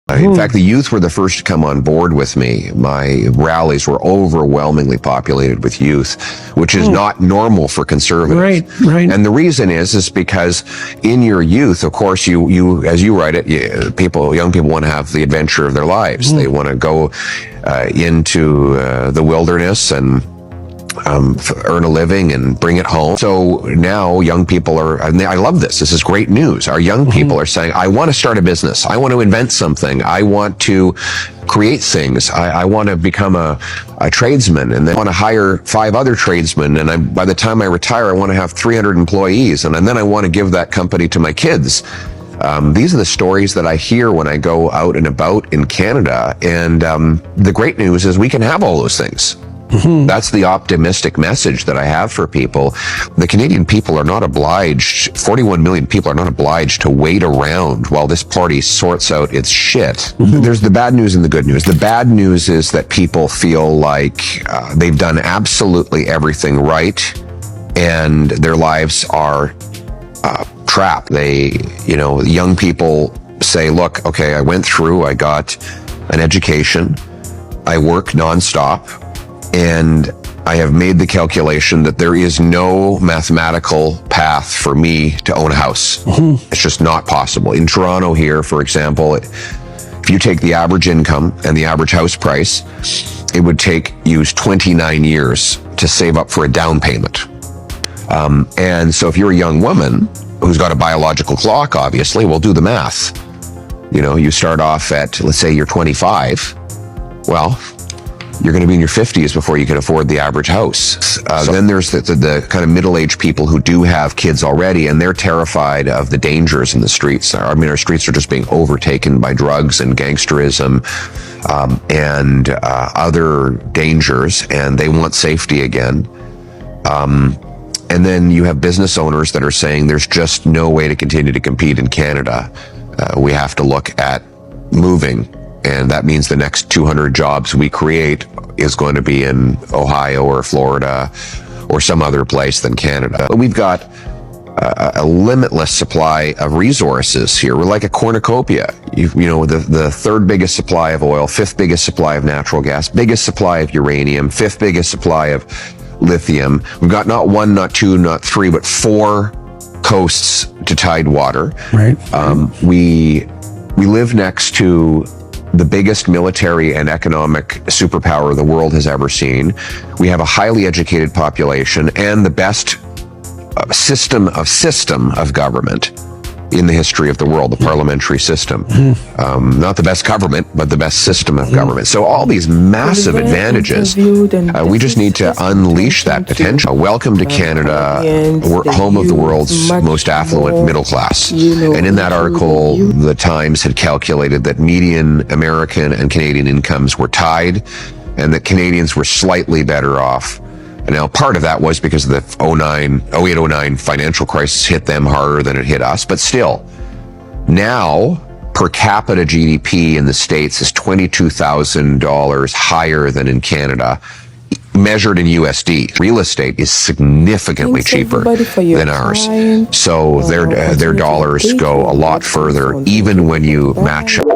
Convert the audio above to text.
In fact, the youth were the first to come on board with me. My rallies were overwhelmingly populated with youth, which is not normal for conservatives. Right. And the reason is because in your youth, of course, you as you write it, young people want to have the adventure of their lives. They want to go into the wilderness and earn a living and bring it home. So now young people I love this. This is great news. Our young people are saying, I want to start a business. I want to invent something. I want to create things. I want to become a tradesman, and then I want to hire 5 other tradesmen. And by the time I retire, I want to have 300 employees. And then I want to give that company to my kids. These are the stories that I hear when I go out and about in Canada. And the great news is we can have all those things. That's the optimistic message that I have for people. The Canadian people are not obliged, 41 million people are not obliged to wait around while this party sorts out its shit. There's the bad news and the good news. The bad news is that people feel like they've done absolutely everything right and their lives are trapped. Young people say, look, okay, I went through, I got an education, I work nonstop, and I have made the calculation that there is no mathematical path for me to own a house. It's just not possible. In Toronto here, for example, if you take the average income and the average house price, it would take you 29 years to save up for a down payment. And so if you're a young woman who's got a biological clock, obviously, well, do the math. You start off at, let's say you're 25. Well, you're going to be in your 50s before you can afford the average house. Then there's the kind of middle-aged people who do have kids already, and they're terrified of the dangers in the streets. I mean, our streets are just being overtaken by drugs and gangsterism and other dangers, and they want safety again. And then you have business owners that are saying there's just no way to continue to compete in Canada. We have to look at moving. And that means the next 200 jobs we create is going to be in Ohio or Florida or some other place than Canada. But we've got a limitless supply of resources here. We're like a cornucopia. The 3rd biggest supply of oil, 5th biggest supply of natural gas, biggest supply of uranium, 5th biggest supply of lithium. We've got not 1, not 2, not 3, but 4 coasts to tidewater. Right. We live next to the biggest military and economic superpower the world has ever seen. We have a highly educated population and the best system of government in the history of the world, the parliamentary system. Not the best government, but the best system of government. So all these massive advantages, we just need to unleash that potential. Welcome to Canada. We're home of the world's most affluent middle class. And in that article, the Times had calculated that median American and Canadian incomes were tied, and that Canadians were slightly better off. And now part of that was because of the 08-09 financial crisis hit them harder than it hit us. But still, now per capita GDP in the States is $22,000 higher than in Canada, measured in USD. Real estate is significantly cheaper than ours. So their dollars go a lot further, even when you match up.